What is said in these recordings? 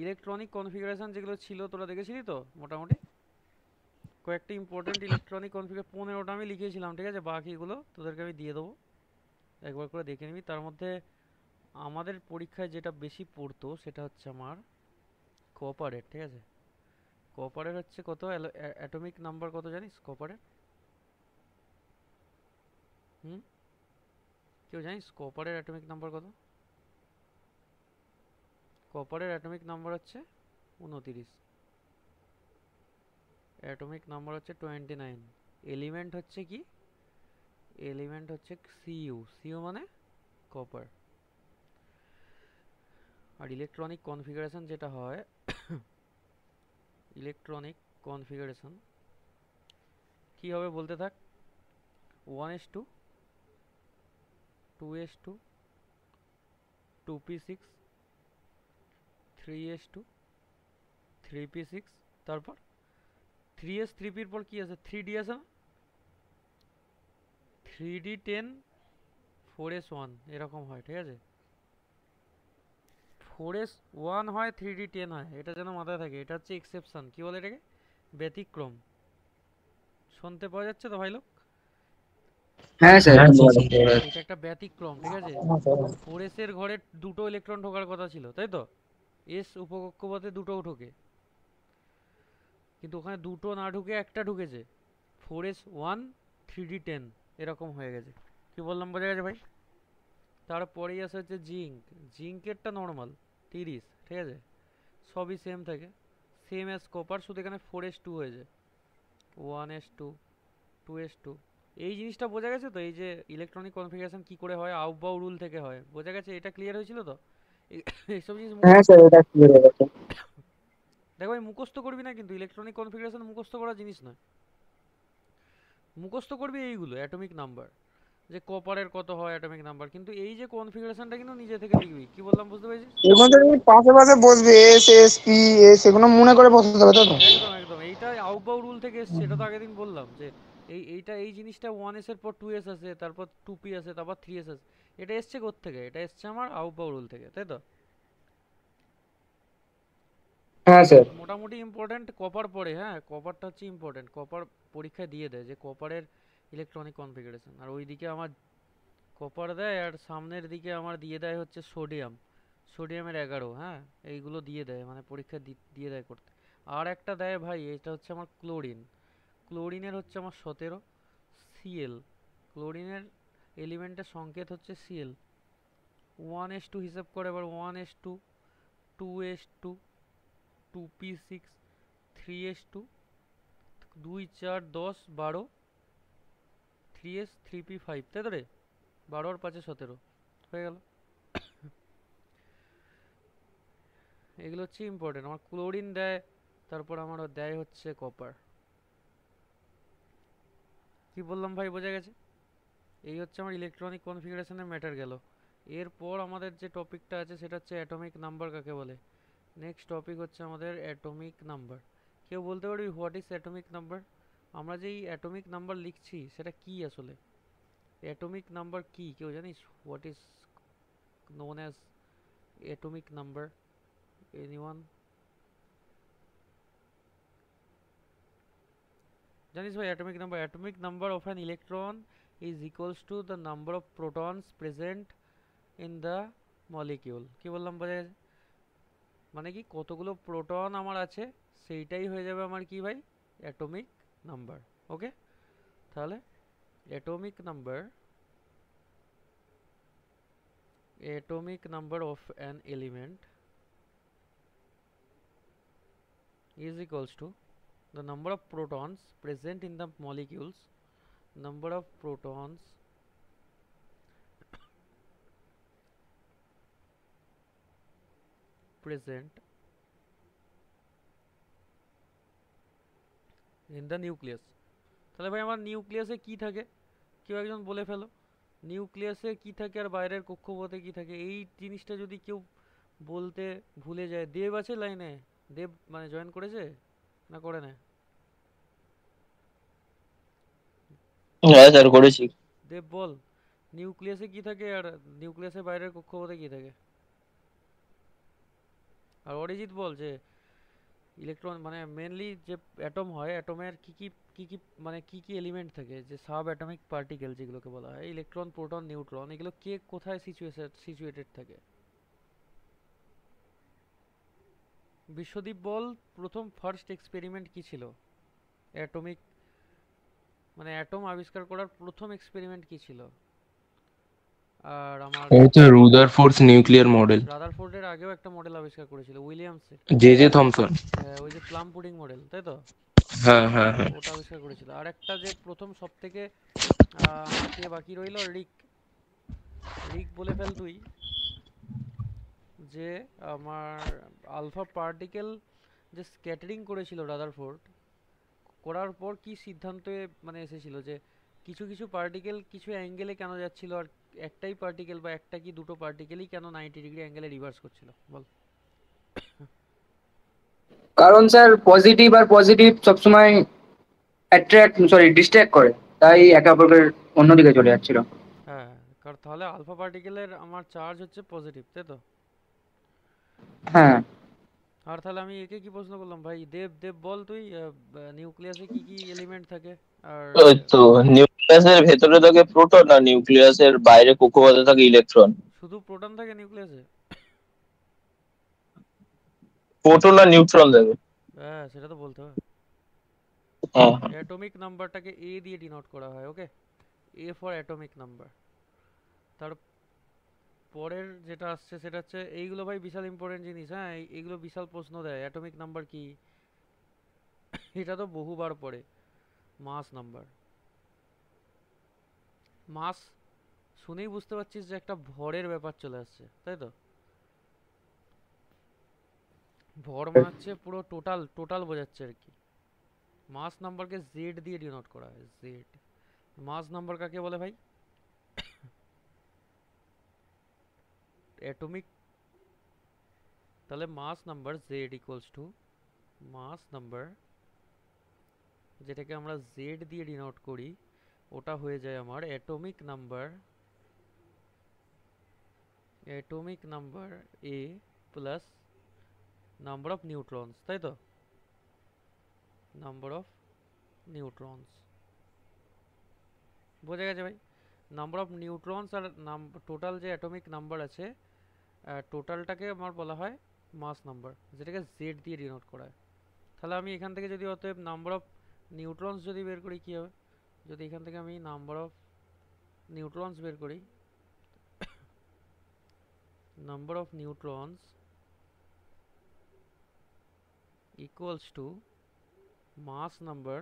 Electronic configuration যেগুলো ছিল তোরা দেখেছিলি তো মোটামুটি? কয়েকটা ইম্পর্টেন্ট ইলেকট্রনিক কনফিগার 15টা আমি লিখেছিলাম, ঠিক আছে? বাকিগুলো তোদেরকে আমি দিয়ে দেবো, একবার করে দেখে নিবি। তার মধ্যে আমাদের পরীক্ষায় যেটা বেশি পড়তো সেটা হচ্ছে আমার কপারের, ঠিক আছে? কপারের হচ্ছে কত, অ্যাটমিক নাম্বার কত জানিস কপারের? হুম, কেউ জানিস কপারের অ্যাটমিক নাম্বার কত? কপারের অ্যাটমিক নাম্বার হচ্ছে 29, অ্যাটমিক নাম্বার হচ্ছে 29। এলিমেন্ট হচ্ছে কি? এলিমেন্ট হচ্ছে সিইউ, সিইউ মানে কপার। আর ইলেকট্রনিক কনফিগারেশন যেটা হয়, ইলেকট্রনিক কনফিগারেশন কি হবে বলতে থাক। 1s2, 2s2, 2p6, 3s2, 3p6, তারপর 3s3pর পর কি আছে, 3d আছে না, 3d10, 4s1 এরকম হয়, ঠিক আছে? 4s1 হয়, 3d10 হয়, এটা যেন মাথায় থাকে। এটা হচ্ছে এক্সেপশন, কি বলে এটাকে, ব্যতিক্রম। শুনতে পাওয়া যাচ্ছে তো ভাই লোক? হ্যাঁ স্যার, এটা একটা ব্যতিক্রম, ঠিক আছে? 4s এর ঘরে দুটো ইলেকট্রন ঢোকার কথা ছিল, তাই তো? এস উপকক্ষপথে দুটো ঢোকে, কিন্তু ওখানে দুটো না ঢুকে একটা ঢুকেছে। 4s1, 3d10 এরকম হয়ে গেছে। কি বললাম, বোঝা গেছে ভাই? তারপরেই আসে হচ্ছে জিঙ্ক। জিঙ্কেরটা নর্মাল 30, ঠিক আছে? সবই সেম থাকে, সেম অ্যাজ কপার, শুধু এখানে 4s2 হয়েছে, 1s2, 2s2। এই জিনিসটা বোঝা গেছে তো, এই যে ইলেকট্রনিক কনফিগারেশন কি করে হয়, আউবাউ রুল থেকে হয়, বোঝা গেছে? এটা ক্লিয়ার হয়েছিল তো? এইসব জিনিস হ্যাঁ মুখস্থ, স্যার, এটা ক্লিয়ার হয়ে গেছে। দেখো ভাই, মুখস্থ করবি না কিন্তু, ইলেকট্রনিক কনফিগারেশন মুখস্থ করার জিনিস নয়। মুখস্থ করবি এইগুলো, অ্যাটমিক নাম্বার, যে কপারের কত হয় অ্যাটমিক নাম্বার, কিন্তু এই যে কনফিগারেশনটা কিন্তু নিজে থেকে লিখবি। কি বললাম, বুঝতে পেরেছিস? এর মধ্যে তুমি পাশে পাশে বসবে এস এস পি এস, এগুলো মনে করে বসতে হবে, তাই তো? একদম একদম, এইটা আউটবাউ রুল থেকে এসছে, এটা তো আগের দিন বললাম যে এইটা এই জিনিসটা 1s এর পর 2s আছে, তারপর 2p আছে, তারপর 3s আছে। এটা এসছে থেকে, এটা এসছে আমার আউটবাউ রুল থেকে, তাই তো? হ্যাঁ স্যার। মোটামুটি ইম্পর্টেন্ট কপার পড়ে, হ্যাঁ কপারটা হচ্ছে ইম্পর্টেন্ট। কপার পরীক্ষায় দিয়ে দেয় যে কপারের ইলেকট্রনিক কনফিগারেশন, আর ওইদিকে আমার কপার দেয়, আর সামনের দিকে আমার দিয়ে দেয় হচ্ছে সোডিয়াম, সোডিয়ামের 11, হ্যাঁ। এইগুলো দিয়ে দেয়, মানে পরীক্ষা দিয়ে দেয় করতে। আর একটা দেয় ভাই, এটা হচ্ছে আমার ক্লোরিন। ক্লোরিনের হচ্ছে আমার 17, সিএল। ক্লোরিনের এলিমেন্টের সংকেত হচ্ছে সিএল। 1s2 হিসাব করে, আবার 1s2, 2s2, 2p6, 3s2, 2 4 10 12, 3s 3p5, তাই তো রে? 12 আর 5 17 হয়ে গেল। এগুলো হচ্ছে ইম্পর্টেন্ট। আমার ক্লোরিন দেয়, তারপর আমার দেয় হচ্ছে কপার। কি বললাম ভাই, বোঝা গেছে? এই হচ্ছে আমার ইলেকট্রনিক কনফিগারেশনের ম্যাটার গেল। এরপর আমাদের যে টপিকটা আছে সেটা হচ্ছে অ্যাটমিক নাম্বার কাকে বলে। নেক্সট টপিক হচ্ছে আমাদের অ্যাটমিক নাম্বার। কেউ বলতে পারবি হোয়াট ইজ অ্যাটমিক নাম্বার? আমরা যেই অ্যাটমিক নাম্বার লিখছি সেটা কি আসলে? অ্যাটমিক নাম্বার কি, কেউ জানিস? What is known as atomic number? Anyone জানিস ভাই atomic number? Atomic number of an electron is equals to the number of protons present in the molecule. কি বললাম, বোঝা গেছে? মানে কি, কতগুলো প্রোটন আমার আছে সেইটাই হয়ে যাবে আমার কি ভাই, অ্যাটমিক নাম্বার। ওকে, তাহলে atomic number, atomic number of an element is equals to the number of protons present in the molecules, number of protons present in the nucleus। তাহলে ভাই আমার নিউক্লিয়াসে কি থাকে, কেউ একজন বলে ফেলো। নিউক্লিয়াসে কি থাকে আর বাইরের কক্ষপথে কি থাকে, এই জিনিসটা যদি কেউ বলতে ভুলে যায়। দেব আছে লাইনে? দেব মানে জয়েন করেছে না করে না? হ্যাঁ স্যার, করেছি। দেব বল, নিউক্লিয়াসে কি থাকে আর নিউক্লিয়াসের বাইরের কক্ষপথে কি থাকে? আর অরিজিৎ বল যে ইলেকট্রন মানে মেনলি যে অ্যাটম হয়, অ্যাটমের কি মানে কি এলিমেন্ট থাকে, যে সাব অ্যাটমিক পার্টিকেল যেগুলোকে বলা হয়, ইলেকট্রন প্রোটন নিউট্রন, এগুলো কে কোথায় সিচুয়েটেড থাকে। বিশ্বদীপ বল, প্রথম ফার্স্ট এক্সপেরিমেন্ট কি ছিল অ্যাটমিক, মানে অ্যাটম আবিষ্কার করার প্রথম এক্সপেরিমেন্ট কি ছিল। আর আমার এটা রুদারফোর্ডস নিউক্লিয়ার মডেল। রাদারফোর্ডের আগেও একটা মডেল আবিষ্কার করেছিল উইলিয়ামসের, জে জে থমসন। ওই যে প্লাম পুডিং মডেল, তাই তো? হ্যাঁ হ্যাঁ হ্যাঁ। ওটা আবিষ্কার করেছিল। আর একটা যে প্রথম সব থেকে আমার কে বাকি রইলো, রিক। রিক বলে ফেল তুই, যে আমার আলফা পার্টিকেল যে স্ক্যাটারিং করেছিল রাদারফোর্ড, করার পর কি সিদ্ধান্তে মানে এসেছিল যে কিছু কিছু পার্টিকেল কিছু অ্যাঙ্গেলে কেন যাচ্ছিল, আর একটাই পার্টিকেল বা একটা কি দুটো পার্টিকেলই কেন 90 ডিগ্রি অ্যাঙ্গেলে রিভার্স করছিল, বল। কারণ স্যার পজিটিভ আর পজিটিভ সবসময় ডিস্ট্র্যাক্ট করে, তাই একে অপরের অন্যদিকে চলে যাচ্ছিল। হ্যাঁ, কারণ তাহলে আলফা পার্টিকেলের আমার চার্জ হচ্ছে পজিটিভ, তাই তো? হ্যাঁ আর তাহলে আমি একে কি প্রশ্ন করলাম ভাই, দেব দেব বল তুই, নিউক্লিয়াসে কি এলিমেন্ট থাকে, আর ওই তো নিউক্লিয়াসের ভেতরে থাকে প্রোটন, আর নিউক্লিয়াসের বাইরে কক্ষপথে থাকে ইলেকট্রন। শুধু প্রোটন থাকে নিউক্লিয়াসে? প্রোটন আর নিউট্রন থাকে। হ্যাঁ, সেটা তো বলতে হবে। হ্যাঁ। অ্যাটমিক নাম্বারটাকে এ দিয়ে ডিনোট করা হয়, ওকে, এ ফর অ্যাটমিক নাম্বার। তার পরের যেটা আসছে সেটা হচ্ছে, এইগুলো ভাই বিশাল ইম্পর্টেন্ট জিনিস, হ্যাঁ, এইগুলো বিশাল প্রশ্ন দেয়। অ্যাটমিক নাম্বার কি, এটা তো বহুবার পড়ে। মাস নাম্বার, মাস শুনেই বুঝতে পারছিস যে একটা ভরের ব্যাপার চলে আসছে, তাই তো? ভর মানে হচ্ছে পুরো টোটাল টোটাল বোঝাচ্ছে আর কি। মাস নাম্বারকে জেড দিয়ে ডিনোট করা হয়, জেড। মাস নাম্বার কাকে বলে ভাই? অ্যাটমিক, তাহলে mass number Z equals to mass number, যেটাকে আমরা জেড দিয়ে ডিনোট করি, ওটা হয়ে যায় আমার atomic number, atomic number A plus number of neutrons, তাই তো? নাম্বার অফ নিউট্রনস, বোঝা গেছে ভাই? নাম্বার অফ নিউট্রনস আর টোটাল যে অ্যাটমিক নাম্বার আছে, টোটালটাকে আমার বলা হয় মাস নাম্বার, যেটাকে জেড দিয়ে ডিনোট করা হয়। তাহলে আমি এখান থেকে যদি অতএব নাম্বার অফ নিউট্রনস যদি বের করি কী হবে, যদি এখান থেকে আমি নাম্বার অফ নিউট্রনস বের করি, number of neutrons equals to mass number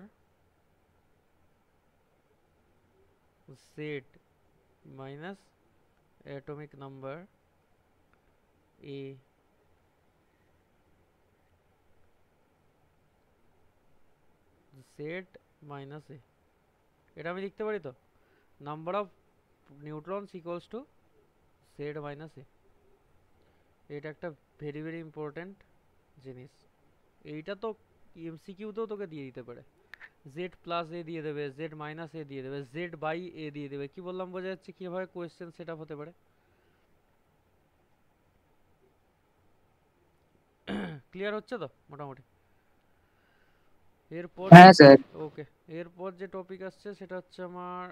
Z minus atomic number A, Z minus A. এটা আমি লিখতে পারি তো, number of neutrons equals to Z minus A. এটা একটা ভেরি ভেরি ইম্পর্ট্যান্ট জিনিস। এইটা তো এমসিকিউতেও তোকে দিয়ে দিতে পারে, জেড প্লাস এ দিয়ে দেবে, জেড মাইনাস এ দিয়ে দেবে, জেড বাই এ দিয়ে দেবে। কি বললাম বোঝা যাচ্ছে কীভাবে কোয়েশ্চেন সেট আপ হতে পারে। ক্লিয়ার হচ্ছে তো মোটামুটি? এরপর হ্যাঁ স্যার। ওকে, এরপর যে টপিক আসছে সেটা হচ্ছে আমার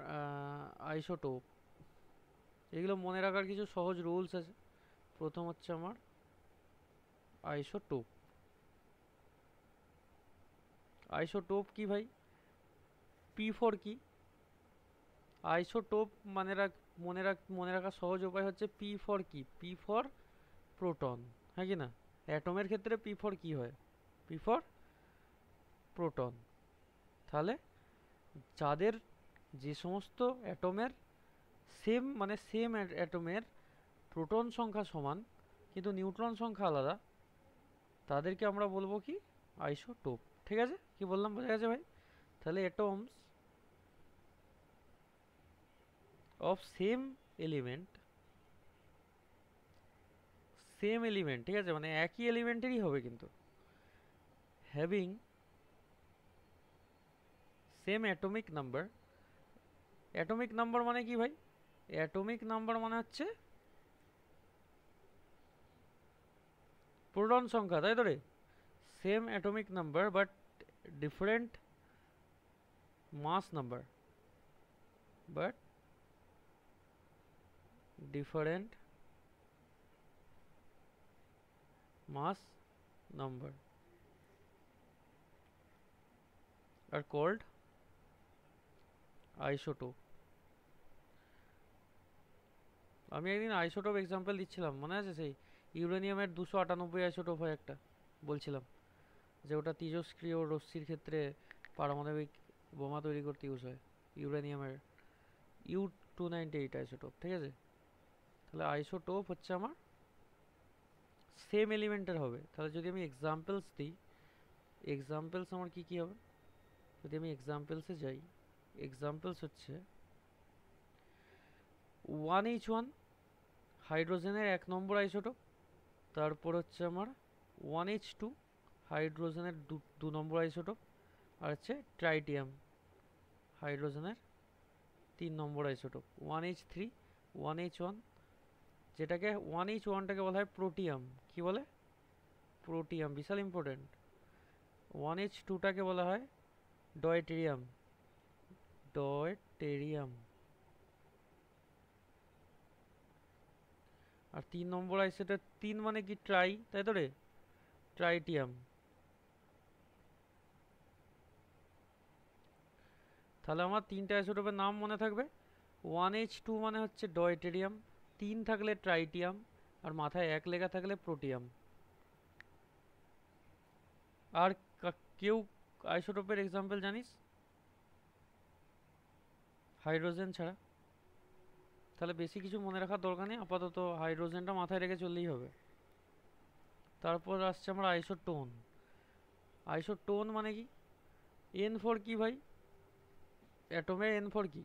আইসোটোপ। এগুলো মনে রাখার কিছু সহজ রুলস আছে। প্রথম হচ্ছে আমার আইসোটোপ। আইসোটোপ কি ভাই, পি ফোর কি? আইসোটোপ মনে রাখার সহজ উপায় হচ্ছে পি ফর কি, পি ফর প্রোটন, হ্যাঁ কি না? অ্যাটমের ক্ষেত্রে পি ফর কি হয়, পি ফর প্রোটন। তাহলে যাদের যে সমস্ত অ্যাটমের সেম অ্যাটমের প্রোটন সংখ্যা সমান কিন্তু নিউট্রন সংখ্যা আলাদা, তাদেরকে আমরা বলবো কি, আইসোটোপ। ঠিক আছে, কি বললাম বোঝা গেছে ভাই? তাহলে অ্যাটমস অফ সেম এলিমেন্ট, ঠিক আছে, মানে একই এলিমেন্টেরই হবে কিন্তু, having same atomic number. Atomic number মানে কি ভাই? অ্যাটমিক নাম্বার মানে হচ্ছে প্রোটন সংখ্যা, তাই তো রে? Same atomic number but different mass number, but different mass number are called isotope. আমি একদিন আইসোটোপ এক্সাম্পল দিচ্ছিলাম, মনে আছে? সেই ইউরেনিয়ামের 298 আইসোটোপ হয় একটা, বলছিলাম যে ওটা তেজস্ক্রিয় রশ্মির ক্ষেত্রে পারমাণবিক বোমা তৈরি করতে ইউজ হয়, ইউরেনিয়ামের U298 আইসোটোপ, ঠিক আছে? তাহলে আইসোটোপ হচ্ছে আমার সেম এলিমেন্টের হবে। তাহলে যদি আমি এক্সাম্পলস দিই, এক্সাম্পলস আমার কি কি হবে? যদি আমি এক্সাম্পলসে যাই, এক্সাম্পলস হচ্ছে 1H1 হাইড্রোজেনের 1 নম্বর আইসোটোপ, তারপর হচ্ছে আমার 1H2 হাইড্রোজেনের 2 নম্বর আইসোটোপ, আর হচ্ছে ট্রাইটিয়াম হাইড্রোজেনের 3 নম্বর আইসোটোপ। 1H3 1H1, যেটাকে 1H1টাকে বলা হয় প্রোটিয়াম, কি বলে? প্রোটিয়াম, বিশাল ইম্পর্টেন্ট। 1H2টাকে বলা হয় ডয়টেরিয়াম, ডয়টেরিয়াম। আর 3 নম্বর আইসোটোপ, 3 মানে কি? ট্রাই, তাই তো রে? ট্রাইটিয়াম। তাহলে আমার 3টে আইসোটোপের নাম মনে থাকবে। 1H2 মানে হচ্ছে ডয়টেরিয়াম, 3 থাকলে ট্রাইটিয়াম, আর মাথায় 1 লেখা থাকলে প্রোটিয়াম। আর কেউ আইসোটোপের এক্সাম্পল জানিস হাইড্রোজেন ছাড়া? তাহলে বেশি কিছু মনে রাখার দরকার নেই, আপাতত হাইড্রোজেনটা মাথায় রেখে চললেই হবে। তারপর আসছে আমার আইসোটোন। আইসোটোন মানে কি? N ফর কি ভাই? অ্যাটমে N ফর কি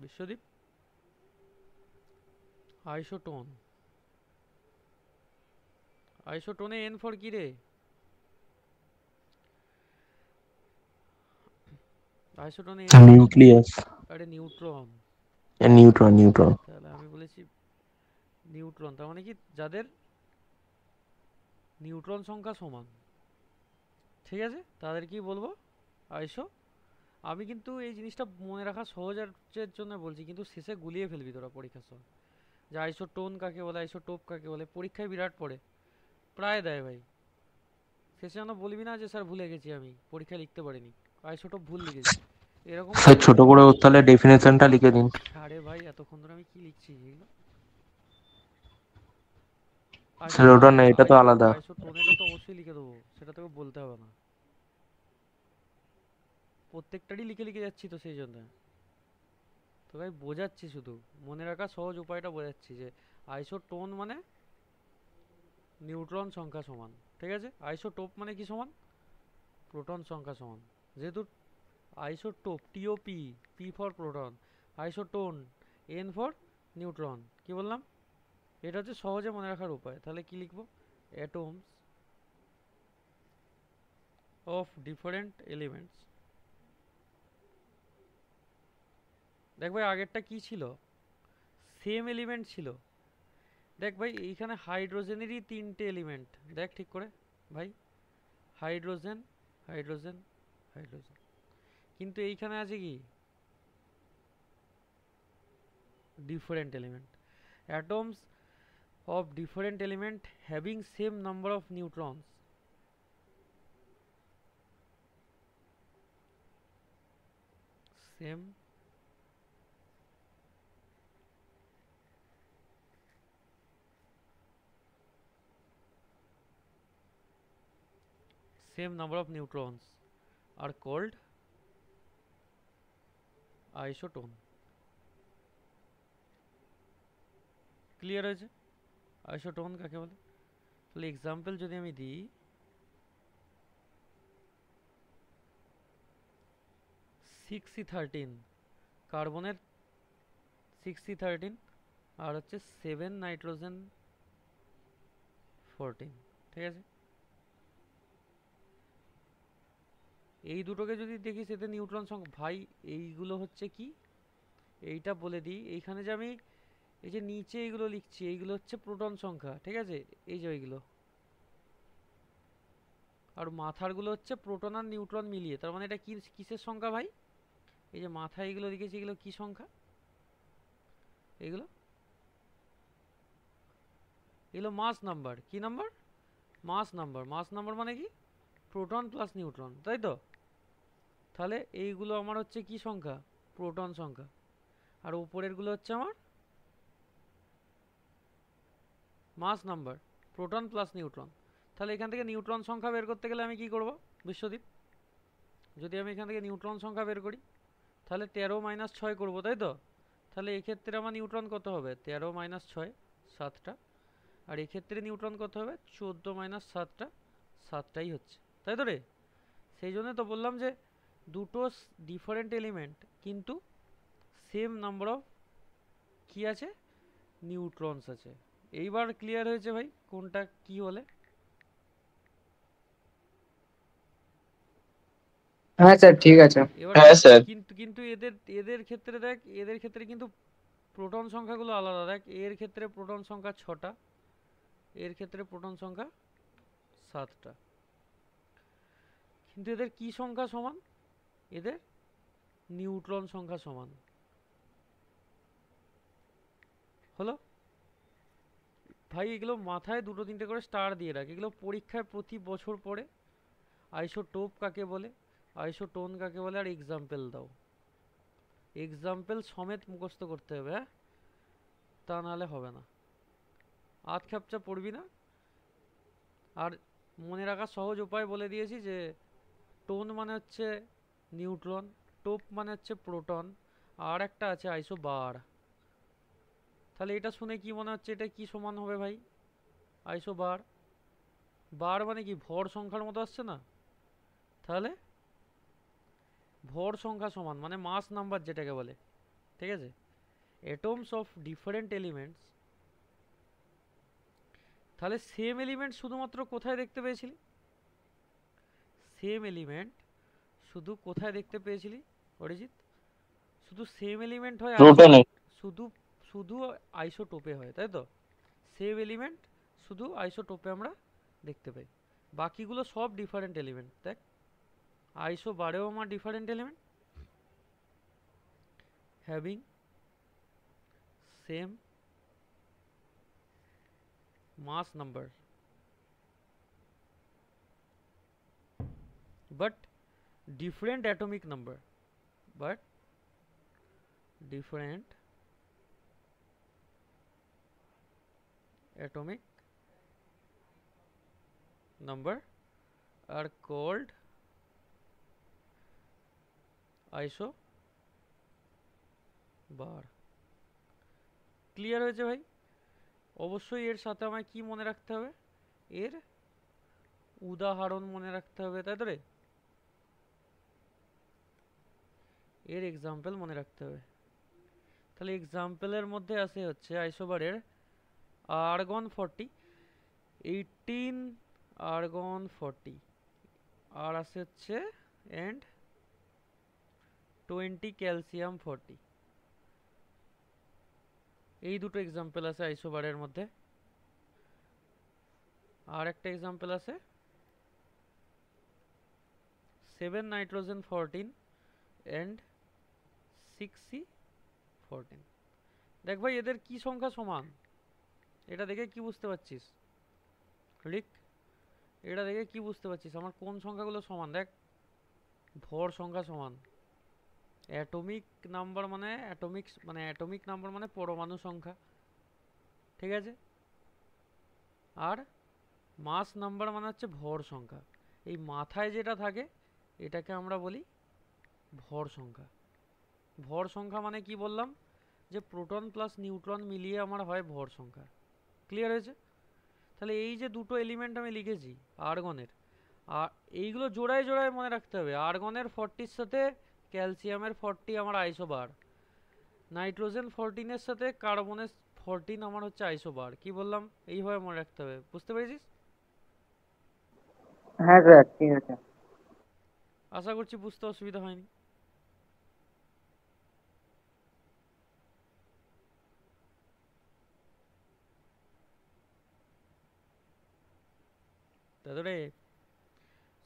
বিশ্বদীপ? আইসোটোন, আইসোটোনে N ফর কি রে? আইসোটোনে N ফর কি? নিউক্লিয়াস। আরে নিউট্রন। Neutron, neutron. তাহলে আমি বলেছি নিউট্রন, তার মানে কি? যাদের নিউট্রন সংখ্যা সমান, ঠিক আছে, তাদের কি বলবো? আইসো। আমি কিন্তু এই জিনিসটা মনে রাখা সহজের জন্য বলছি, কিন্তু শেষে গুলিয়ে ফেলবি তোরা পরীক্ষার সময়, যে আইসোটোন কাকে বলে, আইসোটোপ কাকে বলে। পরীক্ষায় বিরাট পড়ে, প্রায় দেয় ভাই। শেষে যেন বলবি না যে স্যার ভুলে গেছি, আমি পরীক্ষায় লিখতে পারিনি, আইসোটোপ ভুল লিখেছি, এরকম স্যার বলবি ছোট না। করে ওর তাহলে ডেফিনেশনটা লিখে দিন। আরে ভাই এতক্ষণ ধরে আমি কি লিখছি এগুলো? স্যার ওটা না, এটা তো আলাদা। আইসোটোনেরও তো অবশ্যই লিখে দেবো, সেটা তোকে বলতে হবে না। প্রত্যেকটারই লিখে লিখে যাচ্ছি তো, সেই জন্য তো ভাই বোঝাচ্ছি, শুধু মনে রাখা সহজ উপায়টা বোঝাচ্ছি যে আইসোটোন মানে নিউট্রন সংখ্যা সমান, ঠিক আছে? আইসোটোপ মানে কি সমান? প্রোটন সংখ্যা সমান। যেহেতু isotope TOP, P for proton, isotone N for neutron, কি বললাম? এটা হচ্ছে সহজে মনে রাখার উপায়। তাহলে কি লিখবো? Atoms of different elements. দেখ ভাই আগেরটা কি ছিল? সেম এলিমেন্ট ছিল। দেখ ভাই এইখানে হাইড্রোজেনেরই 3টে এলিমেন্ট, দেখ ঠিক করে ভাই, হাইড্রোজেন হাইড্রোজেন হাইড্রোজেন, কিন্তু এইখানে আছে কি? Different element. Atoms of different element having same number of neutrons, same number of neutrons are called isoton. Clear হয়েছে আইসোটোন কাকে বলে? তাহলে এক্সাম্পল যদি আমি দিই, 6C13 কার্বনের 6C13, আর হচ্ছে 7 নাইট্রোজেন 14, ঠিক আছে? এই দুটোকে যদি দেখি, সেটা নিউট্রন সংখ্যা ভাই। এইগুলো হচ্ছে কি? এইটা বলে দিই, এইখানে যে আমি এই যে নিচে এইগুলো লিখছি, এইগুলো হচ্ছে প্রোটন সংখ্যা, ঠিক আছে? এই যে এইগুলো আর মাথারগুলো হচ্ছে প্রোটন আর নিউট্রন মিলিয়ে। তার মানে এটা কিসের সংখ্যা ভাই? এই যে মাথায় এগুলো লিখেছি, এগুলো কি সংখ্যা? এগুলো এগুলো মাস নাম্বার। কি নাম্বার? মাস নাম্বার। মাস নাম্বার মানে কি? প্রোটন প্লাস নিউট্রন, তাই তো? তাহলে এইগুলো আমার হচ্ছে কি সংখ্যা? প্রোটন সংখ্যা। আর উপরের গুলো হচ্ছে আমার মাস নাম্বার, প্রোটন প্লাস নিউট্রন। তাহলে এখান থেকে নিউট্রন সংখ্যা বের করতে গেলে আমি কি করব বিশ্বদীপ? যদি আমি এখান থেকে নিউট্রন সংখ্যা বের করি তাহলে 13 - 6 করবো, তাই তো? তাহলে এক্ষেত্রে আমার নিউট্রন কত হবে? 13 - 6 7টা। আর এক্ষেত্রে নিউট্রন কত হবে? 14 - 7টা, 7টাই হচ্ছে, তাই তো রে? সেই জন্য তো বললাম যে দুটো ডিফারেন্ট এলিমেন্ট কিন্তু সেম নাম্বার অফ কি আছে? নিউট্রনস আছে। এইবার ক্লিয়ার হয়েছে ভাই কোনটা কি বলে? হ্যাঁ স্যার ঠিক আছে। এবার হ্যাঁ স্যার। কিন্তু কিন্তু এদের এদের ক্ষেত্রে দেখ, এদের ক্ষেত্রে কিন্তু প্রোটন সংখ্যাগুলো আলাদা। দেখ, এর ক্ষেত্রে প্রোটন সংখ্যা 6টা, এর ক্ষেত্রে প্রোটন সংখ্যা 7টা। কিন্তু এদের কি সংখ্যা সমান? এদের নিউট্রন সংখ্যা সমান। হলো ভাই? এগুলো মাথায় দুটো তিনটে করে স্টার দিয়ে রাখ, এগুলো পরীক্ষায় প্রতি বছর পড়ে। আইসোটোপ কাকে বলে, আইসোটোন কাকে বলে, আর এক্সাম্পল দাও। এক্সাম্পল সমেত মুখস্থ করতে হবে, হ্যাঁ? তা নাহলে হবে না। আধ খ্যাপচা পড়বি না। আর মনে রাখার সহজ উপায় বলে দিয়েছি যে টোন মানে হচ্ছে নিউট্রন, টোপ মানে হচ্ছে প্রোটন, আর একটা আছে আইসো বার। তাহলে এটা শুনে কি মনে হচ্ছে? এটা কি সমান হবে ভাই? আইসো বার। বার মানে কি? ভর সংখ্যার মতো আসছে না? তাহলে ভর সংখ্যা সমান মানে মাস নাম্বার যেটাকে বলে, ঠিক আছে? Atoms of different elements. তাহলে সেম এলিমেন্ট শুধুমাত্র কোথায় দেখতে পেয়েছিলি? সেম এলিমেন্ট শুধু কোথায় দেখতে পেয়েছিলি অরিজিৎ? শুধু সেম এলিমেন্ট হয় আইসো, প্রোটনে। শুধু শুধু আইসোটোপে হয়, তাই তো? সেম এলিমেন্ট শুধু আইসোটোপে আমরা দেখতে পাই, বাকিগুলো সব ডিফারেন্ট এলিমেন্ট। দেখ, আইসো বারেও আমার different element having same mass number but different atomic number, but different atomic number are called isobar. Clear হয়েছে ভাই? অবশ্যই এর সাথে আমায় কি মনে রাখতে হবে? এর উদাহরণ মনে রাখতে হবে, তাই তো রে? এর এক্সাম্পল মনে রাখতে হবে। তাহলে এক্সাম্পলের মধ্যে আছে হচ্ছে আইসোবারের আর্গন 40, 18 আর্গন 40, আর আছে হচ্ছে এন্ড 20 ক্যালসিয়াম 40। এই দুটো এক্সাম্পল আছে আইসোবারের মধ্যে। আর একটা এক্সাম্পল আছে 7 নাইট্রোজেন 14 এন্ড 6C14। দেখ ভাই, এদের কি সংখ্যা সমান? এটা দেখে কি বুঝতে পারছিস রিক? এটা দেখে কি বুঝতে পারছিস আমার কোন সংখ্যাগুলো সমান? দেখ, ভর সংখ্যা সমান, অ্যাটমিক নাম্বার মানে অ্যাটমিক নাম্বার মানে পরমাণু সংখ্যা, ঠিক আছে? আর মাস নাম্বার মানে হচ্ছে ভর সংখ্যা। এই মাথায় যেটা থাকে এটাকে আমরা বলি ভর সংখ্যা। ভর সংখ্যা মানে কি বললাম? যে প্রোটন প্লাস নিউট্রন মিলিয়ে আমার হয় ভর সংখ্যা। ক্লিয়ার হয়েছে? তাহলে এই যে দুটো এলিমেন্ট আমি লিখেছি আর্গনের, আর এইগুলো জোড়ায় জোড়ায় মনে রাখতে হবে। আর্গনের 40-র সাথে ক্যালসিয়ামের 40 আমার আইসোবার, নাইট্রোজেন 14-এর সাথে কার্বনের 14 আমার হচ্ছে আইসোবার। কি বললাম? এইভাবে মনে রাখতে হবে। বুঝতে পেরেছিস? হ্যাঁ স্যার ঠিক আছে। আশা করছি বুঝতে অসুবিধা হয়নি। তাহলে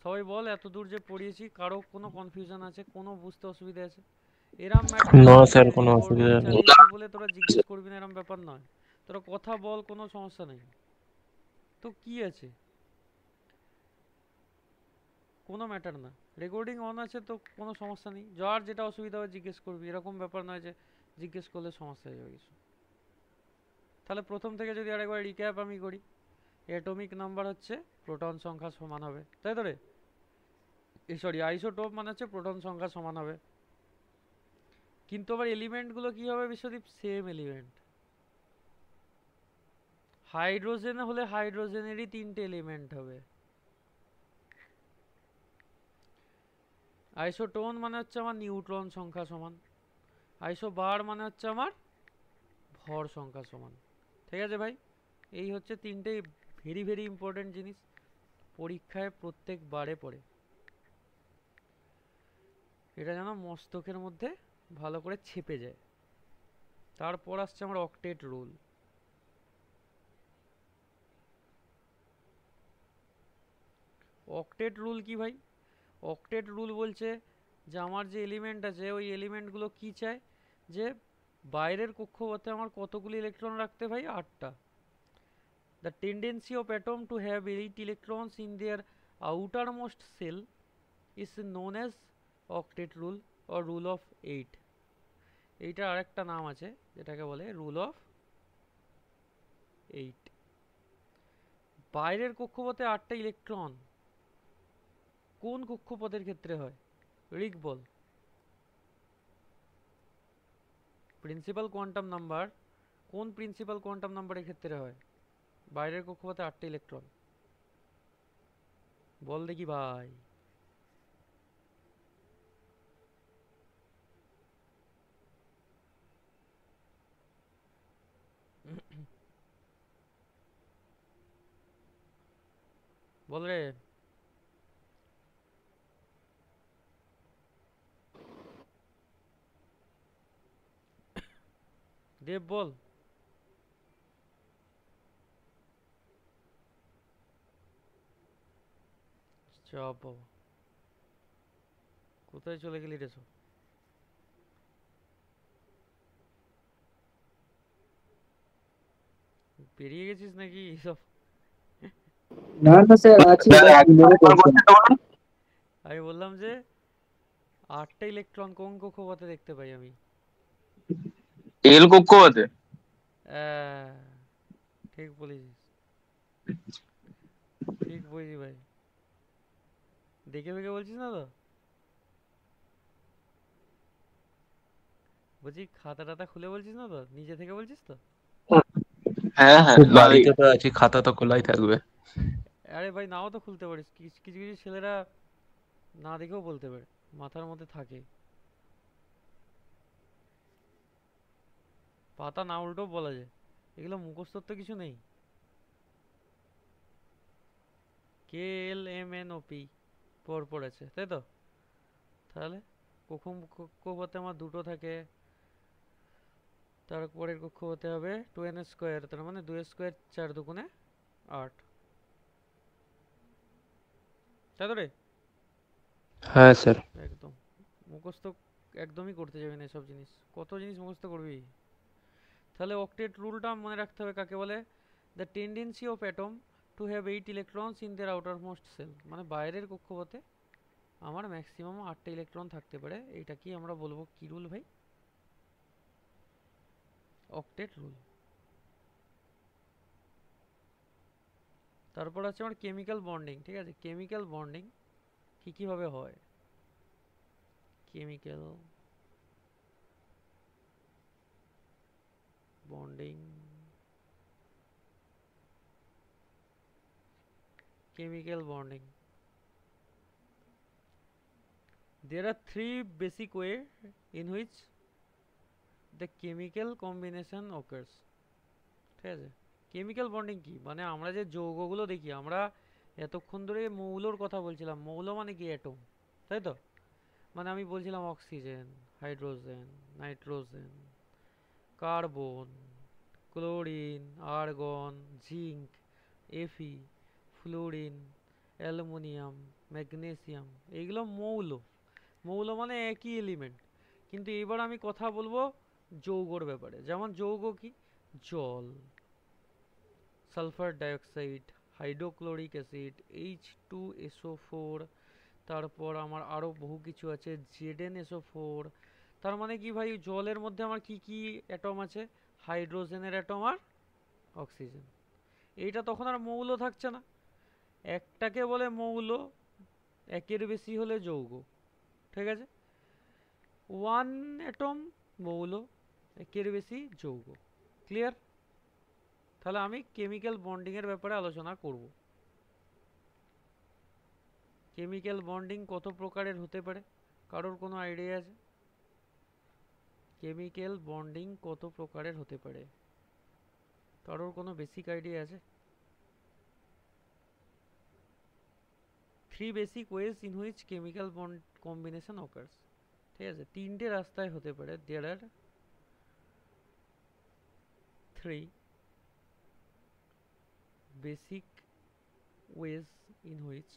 সবাই বল, এত দূর যে পড়িয়েছি কারো কোনো কনফিউশন আছে, কোনো বুঝতে অসুবিধা আছে? এরম ম্যাটার না নয় যে স্যার, আমি কোনো বোর্ড অসুবিধা নেই। চালিয়েছি বলে তোরা জিজ্ঞেস করবি না, এরম ব্যাপার নয়। তোরা কথা বল, কোনো সমস্যা নেই। তো কি আছে, কোনো ম্যাটার না। রেকর্ডিং অন আছে তো কোনো সমস্যা নেই, যার যেটা অসুবিধা হয় জিজ্ঞেস করবি, এরকম ব্যাপার নয় যে জিজ্ঞেস করলে সমস্যা হয়ে যাবে কিছু। তাহলে প্রথম থেকে যদি আরেকবার রিক্যাপ আমি করি, অ্যাটমিক নাম্বার হচ্ছে প্রোটন সংখ্যা সমান হবে, তাই তো রে? সরি, আইসোটোপ মানে হচ্ছে প্রোটন সংখ্যা সমান হবে। কিন্তু আবার এলিমেন্টগুলো কি হবে বিশ্বদীপ? Same element. হাইড্রোজেন হলে হাইড্রোজেনেরই 3টে এলিমেন্ট হবে। আইসোটোন মানে হচ্ছে আমার নিউট্রন সংখ্যা সমান। আইসোবার মানে হচ্ছে আমার ভর সংখ্যা সমান। ঠিক আছে ভাই, এই হচ্ছে 3টে ভেরি ভেরি ইম্পর্টেন্ট জিনিস, পরীক্ষায় প্রত্যেকবারে পড়ে। এটা যেন মস্তকের মধ্যে ভালো করে ছেপে যায়। তারপর আসছে আমার অক্টেট রুল। অক্টেট রুল কি ভাই? অক্টেট রুল বলছে যে আমার যে এলিমেন্ট আছে ওই এলিমেন্টগুলো কি চায়, যে বাইরের কক্ষপথে আমার কতগুলি ইলেকট্রন রাখতে ভাই? 8টা। The tendency of atom to have 8 electrons in their outermost shell is known as octet rule or rule of 8. এইটা আরেকটা নাম আছে যেটাকে বলে রুল অফ 8। বাইরের কক্ষপথে 8টা ইলেকট্রন কোন কক্ষপথের ক্ষেত্রে হয়? রিক বল। প্রিন্সিপাল কোয়ান্টাম নাম্বার, কোন প্রিন্সিপাল কোয়ান্টাম নাম্বারের ক্ষেত্রে হয় বাইরের কক্ষপথে 8টা ইলেকট্রন? বল দেখি ভাই। বল রে। দেব বল। চাপ বাবা, কোথায় চলে গেলি রে সব? পেরিয়ে গেছিস নাকি সব? না না স্যার, আছি, মনে পড়ছে না। আমি বললাম যে 8টা ইলেকট্রন কোন কক্ষপথে দেখতে পাই আমি? এল কক্ষপথে। আহ, ঠিক বলেছিস, ঠিক বলছি ভাই। দেখে দেখে বলছিস না তো? বলছি খাতা টাতা খুলে বলছিস না তো? নিজে থেকে বলছিস তো? হ্যাঁ হ্যাঁ ভাই। বাড়িতে তো আছি, খাতা তো খোলাই থাকবে। আরে ভাই, নাও তো খুলতে পারিস, কিছু কিছু কিছু ছেলেরা না দেখেও বলতে পারে, মাথার মধ্যে থাকে। পাতা না উল্টো বলা যায়, এগুলো মুখস্থর তো কিছু নেই। KLMNOP পর আছে, তাই তো? তাহলে কক্ষপথে আমার দুটো থাকে, তারপরের কক্ষপথে হবে 2n স্কোয়ার, তার মানে 2 স্কোয়ার 4 দুগুণে 8, তাই তো রে? হ্যাঁ স্যার। একদম মুখস্থ একদমই করতে যাবি না এসব জিনিস, কত জিনিস মুখস্থ করবি? তাহলে অক্টেট রুলটা মনে রাখতে হবে, কাকে বলে? The tendency of atom to have 8 electrons in their outermost shell, মানে বাইরের কক্ষপথে আমার ম্যাক্সিমাম 8টা ইলেকট্রন থাকতে পারে। এইটা কি আমরা বলবো কি রুল ভাই? Octet rule. তারপর আছে আমার কেমিক্যাল বন্ডিং, ঠিক আছে? কেমিক্যাল বন্ডিং কি কিভাবে হয়? Chemical bonding, chemical bonding. There are three basic ways in which the chemical combination occurs. ঠিক আছে? কেমিক্যাল বন্ডিং কি মানে? আমরা যে যৌগগুলো দেখি, আমরা এতক্ষণ ধরে মৌলর কথা বলছিলাম। মৌল মানে কি? অ্যাটম, তাই তো? মানে আমি বলছিলাম oxygen, hydrogen, nitrogen, carbon, chlorine, argon, zinc, এফি, ফ্লুরিন, অ্যালুমিনিয়াম, ম্যাগনেসিয়াম, এইগুলো মৌল। মৌল মানে একই এলিমেন্ট। কিন্তু এবার আমি কথা বলবো যৌগর ব্যাপারে। যেমন যৌগ কি? জল, sulphur dioxide, hydrochloric acid, H2SO4, তারপর আমার আরও বহু কিছু আছে, ZnSO4। তার মানে কি ভাই, জলের মধ্যে আমার কি কি অ্যাটম আছে? হাইড্রোজেনের অ্যাটম আর অক্সিজেন। এইটা তখন আর মৌল থাকছে না, একটাকে বলে মৌল, একের বেশি হলে যৌগ। ঠিক আছে, ওয়ান অ্যাটম মৌল, একের বেশি যৌগ। ক্লিয়ার? তাহলে আমি কেমিক্যাল বন্ডিংয়ের ব্যাপারে আলোচনা করব। কেমিক্যাল বন্ডিং কত প্রকারের হতে পারে? কারোর কোনো আইডিয়া আছে? কেমিক্যাল বন্ডিং কত প্রকারের হতে পারে? কারোর কোনো বেসিক আইডিয়া আছে? 3 basic ways in which chemical bond combination occurs. ঠিক আছে, তিনটে রাস্তায় হতে পারে। There are 3 basic ways in which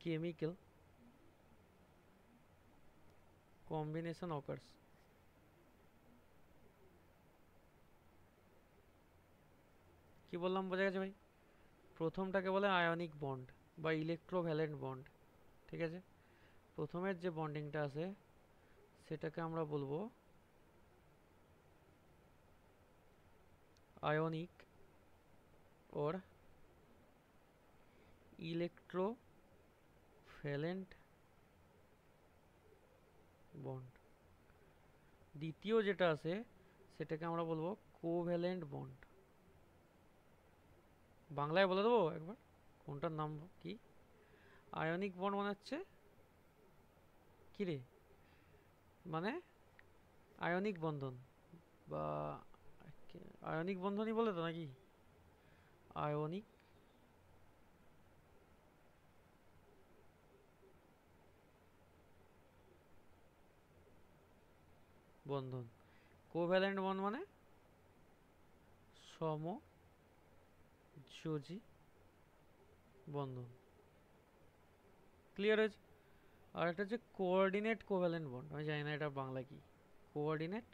chemical combination occurs. কি বললাম, বোঝা গেছে ভাই? প্রথমটাকে বলে আয়নিক বন্ড বা ইলেকট্রোভ্যালেন্ট বন্ড। ঠিক আছে, প্রথমের যে বন্ডিংটা আছে সেটাকে আমরা বলবো আয়নিক or ইলেকট্রোভ্যালেন্ট বন্ড। দ্বিতীয় যেটা আছে সেটাকে আমরা বলবো কোভ্যালেন্ট বন্ড। বাংলায় বলে দেবো একবার কোনটার নাম কি। আয়নিক বন্ড মানে হচ্ছে কি রে, মানে আয়নিক বন্ধন বা আয়নিক বন্ধনই বলে তো নাকি? আয়নিক বন্ধন। কোভ্যালেন্ট বন্ড মানে সমযোজী বন্ধন। ক্লিয়ার হয়েছে? আর একটা হচ্ছে কোঅর্ডিনেট কোভ্যালেন্ট বন্ড। আমি জানি না এটা বাংলা কি। Coordinate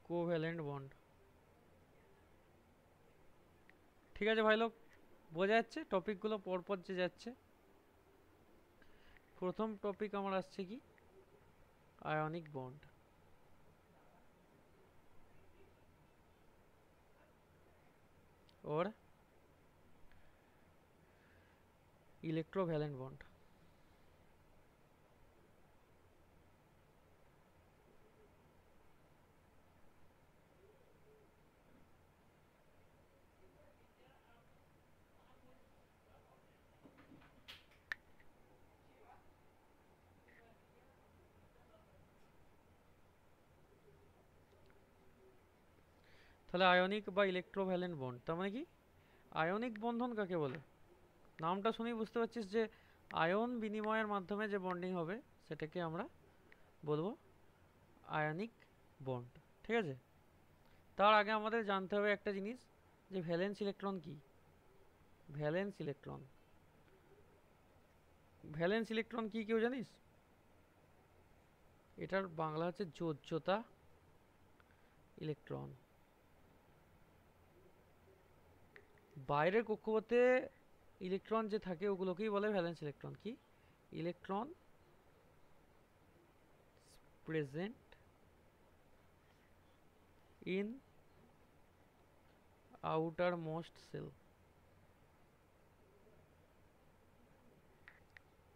covalent bond. ঠিক আছে ভাই লোক, বোঝা যাচ্ছে টপিকগুলো পরপর যে যাচ্ছে। প্রথম টপিক আমার আসছে কি, আয়নিক বন্ড। और इलेक्ट्रोवैलेंट बॉन्ड। তাহলে আয়নিক বা ইলেকট্রোভ্যালেন্ট বন্ড তার মানে কি? আয়নিক বন্ধন কাকে বলে? নামটা শুনেই বুঝতে পারছিস যে আয়ন বিনিময়ের মাধ্যমে যে বন্ডিং হবে সেটাকে আমরা বলবো আয়নিক বন্ড। ঠিক আছে, তার আগে আমাদের জানতে হবে একটা জিনিস, যে ভ্যালেন্স ইলেকট্রন কি। ভ্যালেন্স ইলেকট্রন, ভ্যালেন্স ইলেকট্রন কি কেউ জানিস? এটার বাংলা হচ্ছে যোজ্যতা ইলেকট্রন। বাইরের কক্ষপথে ইলেকট্রন যে থাকে ওগুলোকেই বলে ভ্যালেন্স ইলেকট্রন। কি? Electron present in outermost shell.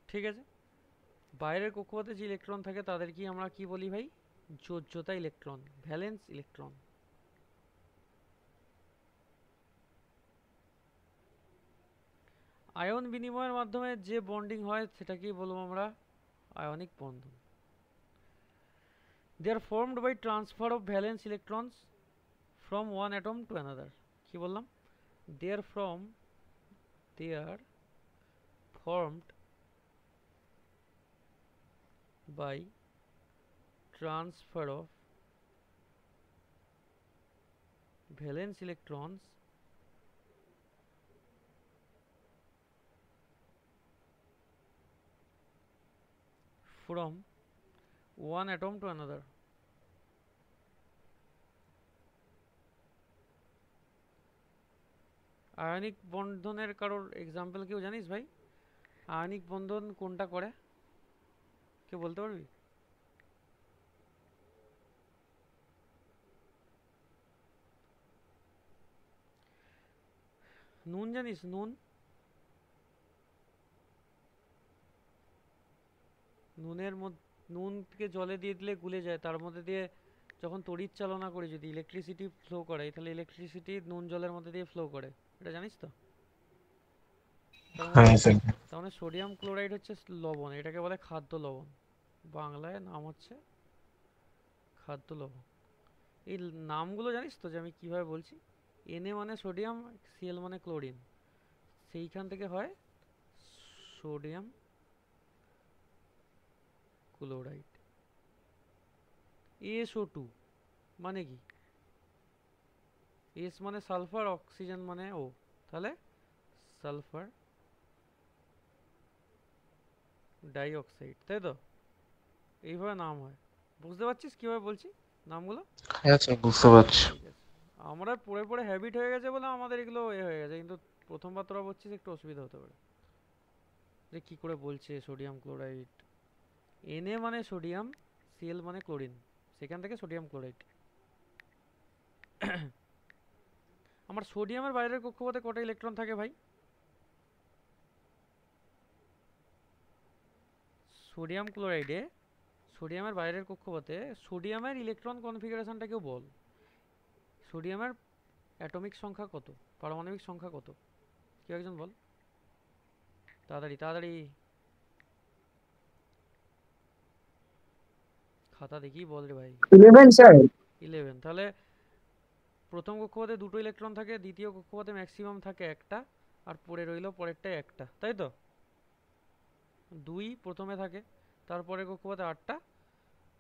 ঠিক আছে, বাইরের কক্ষপথে যে ইলেকট্রন থাকে তাদের কি আমরা কি বলি ভাই? যোজ্যতা ইলেকট্রন, ভ্যালেন্স ইলেকট্রন। আয়ন বিনিময়ের মাধ্যমে যে বন্ডিং হয় সেটাকেই বলবো আমরা ionic Bandhan. They are formed by transfer of valence electrons from one atom to another. কি বললাম? They are formed by transfer of valence electrons from one atom to another. Ionic বন্ধনের কারোর এক্সাম্পল কেউ জানিস ভাই? আয়নিক বন্ধন কোনটা করে, কেউ বলতে পারবি? নুন জানিস? নুন, নুনের মধ্যে, নুনকে জলে দিয়ে দিলে গুলে যায়, তার মধ্যে দিয়ে যখন তড়িৎ চালনা করি, যদি ইলেকট্রিসিটি ফ্লো করে, তাহলে ইলেকট্রিসিটি নুন জলের মধ্যে দিয়ে ফ্লো করে, এটা জানিস তো? হ্যাঁ স্যার। তার মানে সোডিয়াম ক্লোরাইড হচ্ছে লবণ, এটাকে বলে খাদ্য লবণ, বাংলায় নাম হচ্ছে খাদ্য লবণ। এই নামগুলো জানিস তো যে আমি কিভাবে বলছি? Na মানে সোডিয়াম, Cl মানে ক্লোরিন, সেইখান থেকে হয় সোডিয়াম ক্লোরাইড। SO2 মানে কি? S মানে সালফার, অক্সিজেন মানে O, তাহলে সালফার ডাইঅক্সাইড, তাই তো? এইভাবে নাম হয়। বুঝতে পারছিস কিভাবে বলছি নামগুলো? হ্যাঁ স্যার, বুঝতে পারছি। ঠিক আছে, আমরা পড়ে পড়ে হ্যাবিট হয়ে গেছে বলে আমাদের এগুলো হয়ে গেছে, কিন্তু প্রথমবার তোরা বলছিস একটু অসুবিধা হতে পারে যে কি করে বলছে সোডিয়াম ক্লোরাইড। Na মানে সোডিয়াম, Cl মানে ক্লোরিন, সেখান থেকে সোডিয়াম ক্লোরাইড। আমার সোডিয়ামের বাইরের কক্ষপথে কটা ইলেকট্রন থাকে ভাই? সোডিয়াম ক্লোরাইডে, সোডিয়ামের বাইরের কক্ষপথে সোডিয়ামের ইলেকট্রন কনফিগারেশনটা কেউ বল। সোডিয়ামের অ্যাটমিক সংখ্যা কত, পারমাণবিক সংখ্যা কত, কেউ একজন বল তাড়াতাড়ি তাড়াতাড়ি। খাতা দেখি বল রে ভাই। 11 স্যার। 11। তাহলে প্রথম কক্ষপথে দুটো ইলেকট্রন থাকে, দ্বিতীয় কক্ষপথে ম্যাক্সিমাম থাকে একটা, আর পড়ে রইল পরেরটায় একটা, তাই তো? 2 প্রথমে থাকে, তারপরে কক্ষপথে 8টা,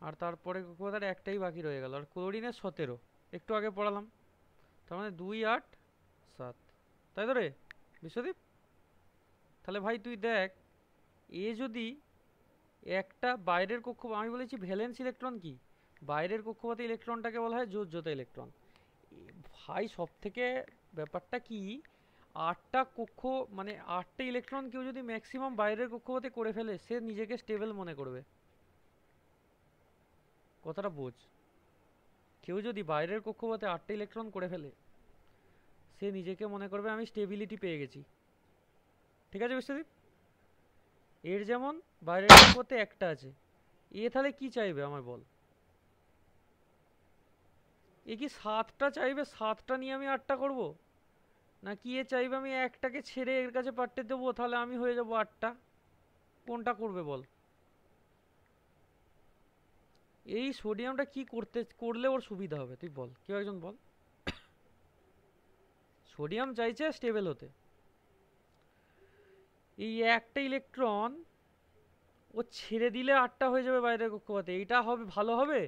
আর তারপরে কক্ষপথে একটাই বাকি রয়ে গেল। আর ক্লোরিনের 17, একটু আগে পড়ালাম, তার মানে 2 8 7, তাই তো রে বিশ্বদীপ? তাহলে ভাই তুই দেখ, এ যদি একটা বাইরের আমি বলেছি ভ্যালেন্স ইলেকট্রন কি, বাইরের কক্ষপথে ইলেকট্রনটাকে বলা হয় জোৎ ইলেকট্রন। ভাই সব থেকে ব্যাপারটা কি, 8টা কক্ষ মানে 8টা ইলেকট্রন কেউ যদি ম্যাক্সিমাম বাইরের কক্ষপথে করে ফেলে, সে নিজেকে স্টেবল মনে করবে। কথাটা বোঝ, কেউ যদি বাইরের কক্ষপথে 8টা ইলেকট্রন করে ফেলে, সে নিজেকে মনে করবে আমি স্টেবিলিটি পেয়ে গেছি। ঠিক আছে বিশ্বদীপ? এর যেমন বাইরের কক্ষপথে একটা আছে, এ তাহলে কি চাইবে আমার বল? এ কি 7টা চাইবে, 7টা নিয়ে আমি 8টা করব? নাকি এ চাইবে আমি একটাকে ছেড়ে এর কাছে পাঠিয়ে দেবো, তাহলে আমি হয়ে যাব 8টা? কোনটা করবে বল? এই সোডিয়ামটা কি করলে ওর সুবিধা হবে তুই বল, কেউ একজন বল। সোডিয়াম চাইছে স্টেবল হতে, এই একটা ইলেকট্রন ও ছেড়ে দিলে 8টা হয়ে যাবে বাইরের কক্ষপথে, এইটা হবে ভালো হবে?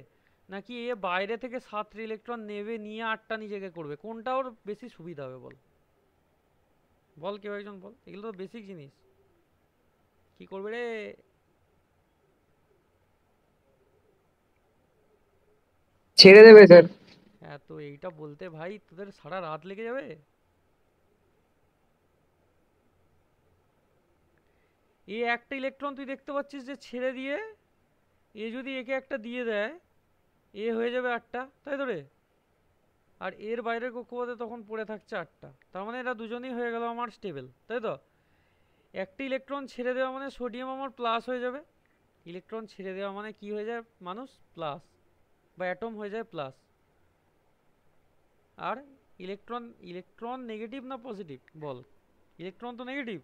নাকি এ বাইরে থেকে 7টা ইলেকট্রন নেবে, নিয়ে 8টা নিজেকে করবে, কোনটা ওর বেশি সুবিধা হবে বল? বল কেউ একজন বল, এগুলো তো বেসিক জিনিস। কি করবে রে? ছেড়ে দেবে স্যার। হ্যাঁ, তো এইটা বলতে ভাই তোদের সারা রাত লেগে যাবে। এই একটা ইলেকট্রন তুই দেখতে পাচ্ছিস যে ছেড়ে দিয়ে, এ যদি একে একটা দিয়ে দেয়, এ হয়ে যাবে 8টা, তাই তো রে? আর এর বাইরের কক্ষপথে তখন পড়ে থাকছে 8টা, তার মানে এরা দুজনেই হয়ে গেল আমার স্টেবল, তাই তো? একটা ইলেকট্রন ছেড়ে দেওয়া মানে সোডিয়াম আমার প্লাস হয়ে যাবে। ইলেকট্রন ছেড়ে দেওয়া মানে কি হয়ে যায় মানুষ? প্লাস, বা অ্যাটম হয়ে যায় প্লাস। আর ইলেকট্রন, ইলেকট্রন নেগেটিভ না পজিটিভ বল? ইলেকট্রন তো নেগেটিভ।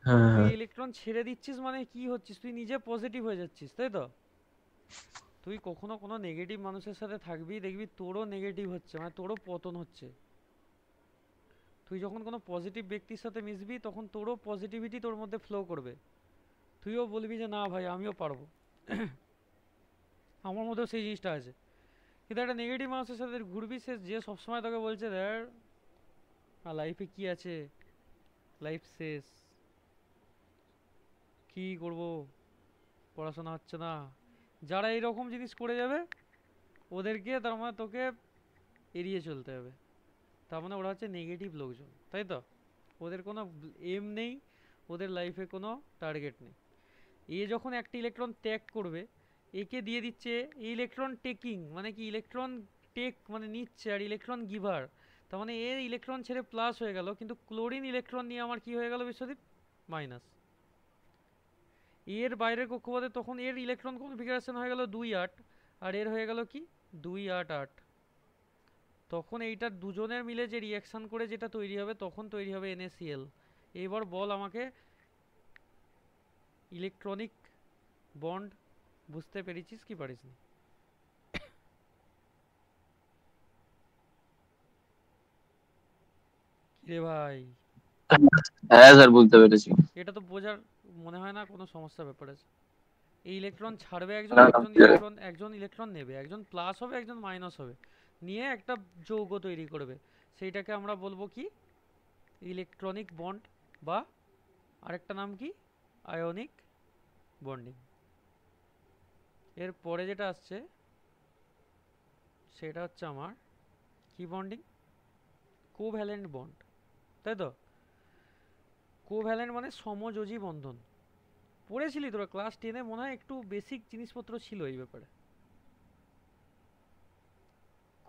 হ্যাঁ তুই হ্যাঁ। ইলেকট্রন ছেড়ে দিচ্ছিস মানে কি হচ্ছিস, তুই নিজে পজিটিভ হয়ে যাচ্ছিস, তাই তো? তুই কখনো কোনো নেগেটিভ মানুষের সাথে থাকবি, দেখবি তোরও নেগেটিভ হচ্ছে, মানে তোরও পতন হচ্ছে। তুই যখন কোনো পজিটিভ ব্যক্তির সাথে মিশবি, তখন তোরও পজিটিভিটি তোর মধ্যে ফ্লো করবে, তুইও বলবি যে না ভাই আমিও পারবো। আমার মধ্যেও সেই জিনিসটা আছে, কিন্তু একটা নেগেটিভ মানুষের সাথে ঘুরবি, সে যে সবসময় তোকে বলছে দেখ আর লাইফে কি আছে, লাইফ শেষ, কি করব, পড়াশোনা হচ্ছে না, যারা এইরকম জিনিস করে যাবে ওদেরকে তার মানে তোকে এড়িয়ে চলতে হবে। তার মানে ওরা হচ্ছে নেগেটিভ লোকজন, তাই তো? ওদের কোনো এম নেই, ওদের লাইফে কোনো টার্গেট নেই। এ যখন একটা ইলেকট্রন ত্যাগ করবে, একে দিয়ে দিচ্ছে ইলেকট্রন টেকিং, মানে কি ইলেকট্রন টেক মানে নিচ্ছে, আর ইলেকট্রন গিভার, তার মানে এর ইলেকট্রন ছেড়ে প্লাস হয়ে গেল, কিন্তু ক্লোরিন ইলেকট্রন নিয়ে আমার কি হয়ে গেল বিশ্বদীপ, মাইনাস। এর বাইরের কক্ষপথে তখন এর ইলেকট্রন কনফিগারেশন হয়ে গেল 2 8, আর এর হয়ে গেল কি 2 8 8। তখন এইটার দুজনের মিলে যে রিয়াকশন করে যেটা তৈরি হবে, তখন তৈরি হবে NaCl। এবার বল আমাকে ইলেকট্রনিক বন্ড বুঝতে পেরেছিস কি পারিসনি? রে ভাই, হ্যাঁ স্যার, বুঝতে পেরেছি। এটা তো বোঝার মনে হয় না কোনো সমস্যার ব্যাপার আছে। এই ইলেকট্রন ছাড়বে একজন, না, একজন ইলেকট্রন নেবে, একজন প্লাস হবে একজন মাইনাস হবে, নিয়ে একটা যৌগ তৈরি করবে, সেইটাকে আমরা বলবো কি ইলেকট্রনিক বন্ড, বা আরেকটা নাম কি আয়নিক বন্ডিং। এর পরে যেটা আসছে সেটা হচ্ছে আমার কি বন্ডিং, কোভ্যালেন্ট বন্ড, তাই তো? কোভ্যালেন্ট মানে সমযোজী বন্ধন। পড়েছিলি তোরা ক্লাস 10-এ মনে হয়, একটু বেসিক জিনিসপত্র ছিল এই ব্যাপারে।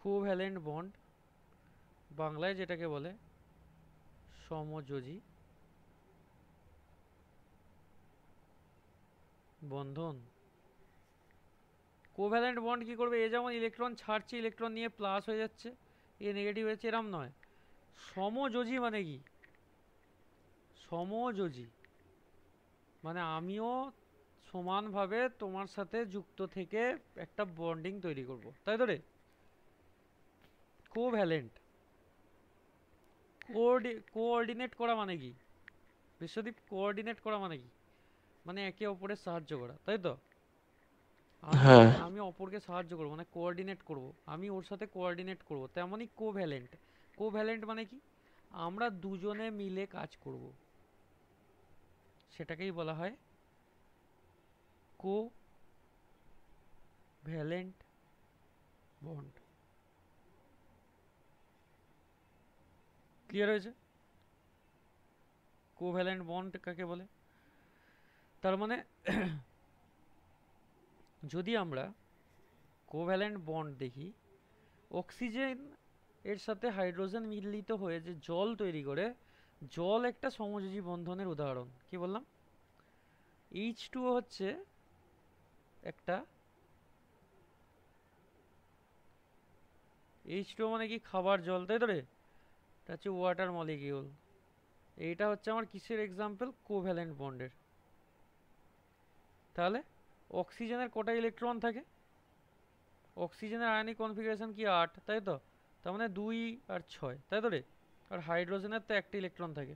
কোভ্যালেন্ট বন্ড বাংলায় যেটাকে বলে সমযোজী বন্ধন। কোভ্যালেন্ট বন্ড কি করবে, এ যেমন ইলেকট্রন ছাড়ছে, ইলেকট্রন নিয়ে প্লাস হয়ে যাচ্ছে, এ নেগেটিভ হয়েছে, এরম নয়। সমযোজী মানে কি, সমযোজী মানে আমিও সমানভাবে তোমার সাথে যুক্ত থেকে একটা বন্ডিং তৈরি করব, তাই তো রে? কোভ্যালেন্ট, কোঅর্ডিনেট করা মানে কি বিশ্বদীপ, কোঅর্ডিনেট করা মানে কি, মানে একে অপরের সাহায্য করা, তাই তো? আমি হ্যাঁ আমি অপরকে সাহায্য করবো, মানে কোঅর্ডিনেট করব, আমি ওর সাথে কোঅর্ডিনেট করব, তেমনই কোভ্যালেন্ট। কোভ্যালেন্ট মানে কি, আমরা দুজনে মিলে কাজ করব, সেটাকেই বলা হয় কোভ্যালেন্ট বন্ড। ক্লিয়ার হয়েছে? কোভ্যালেন্ট বন্ড কাকে বলে? তার মানে যদি আমরা কোভ্যালেন্ট বন্ড দেখি, অক্সিজেন এর সাথে হাইড্রোজেন মিলিত হয়ে যে জল তৈরি করে, জল একটা সমযোজী বন্ধনের উদাহরণ। কি বললাম? H2O হচ্ছে একটা, H2O মানে কি খাবার জল, তাই তো রে? এটা হচ্ছে ওয়াটার মলিকিউল। এইটা হচ্ছে আমার কিসের এক্সাম্পল, কোভ্যালেন্ট বন্ডের। তাহলে অক্সিজেনের কটা ইলেকট্রন থাকে, অক্সিজেনের আয়নিক কনফিগারেশন কি 8, তাই তো? তার মানে 2 আর 6, তাই তো রে? আর হাইড্রোজেনের তো একটা ইলেকট্রন থাকে,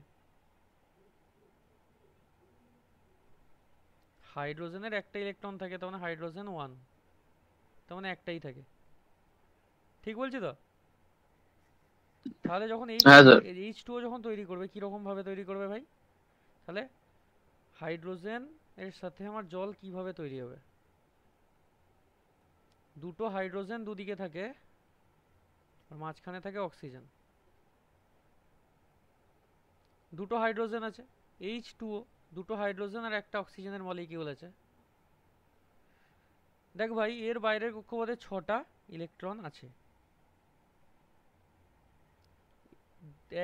হাইড্রোজেনের একটা ইলেকট্রন থাকে, তার মানে হাইড্রোজেন 1, তার মানে একটাই থাকে। ঠিক বলছি তো? তাহলে যখন হ্যাঁ স্যার। H2O যখন তৈরি করবে, কিরকম ভাবে তৈরি করবে ভাই? তাহলে হাইড্রোজেন এর সাথে আমার জল কিভাবে তৈরি হবে, দুটো হাইড্রোজেন দুদিকে থাকে, আর মাঝখানে থাকে অক্সিজেন, দুটো হাইড্রোজেন আছে, H2O, দুটো হাইড্রোজেন আর একটা অক্সিজেনের মলিকিউল আছে। দেখ ভাই, এর বাইরের কক্ষপথে 6টা ইলেকট্রন আছে,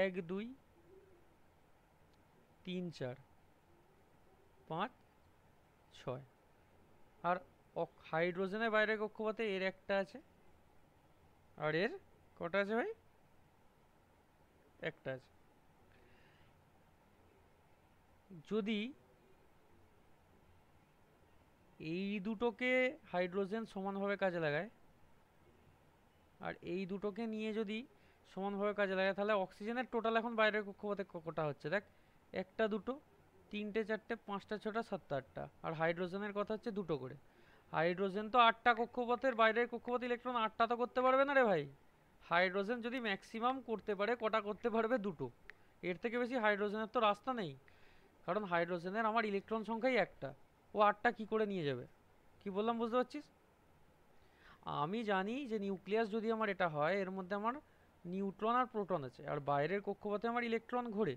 1 2 3 4 5 6। আর হাইড্রোজেনের বাইরের কক্ষপথে এর একটা আছে, আর এর কটা আছে ভাই, একটা আছে। যদি এই দুটোকে হাইড্রোজেন সমানভাবে কাজে লাগায়, আর এই দুটোকে নিয়ে যদি সমানভাবে কাজে লাগায়, তাহলে অক্সিজেনের টোটাল এখন বাইরের কক্ষপথে কটা হচ্ছে দেখ, একটা দুটো তিনটে চারটে পাঁচটা ছটা সাতটা আটটা, আর হাইড্রোজেনের কথা হচ্ছে দুটো করে। হাইড্রোজেন তো 8টা কক্ষপথের বাইরের কক্ষপথ ইলেকট্রন 8টা তো করতে পারবে না রে ভাই। হাইড্রোজেন যদি ম্যাক্সিমাম করতে পারে কটা করতে পারবে? দুটো। এর থেকে বেশি হাইড্রোজেনের তো রাস্তা নেই, কারণ হাইড্রোজেনের আমার ইলেকট্রন সংখ্যাই একটা। ও 8টা কি করে নিয়ে যাবে? কি বললাম বুঝতে পারছিস? আমি জানি যে নিউক্লিয়াস যদি আমার এটা হয়, এর মধ্যে আমার নিউট্রন আর প্রোটন আছে, আর বাইরের কক্ষপথে আমার ইলেকট্রন ঘোরে।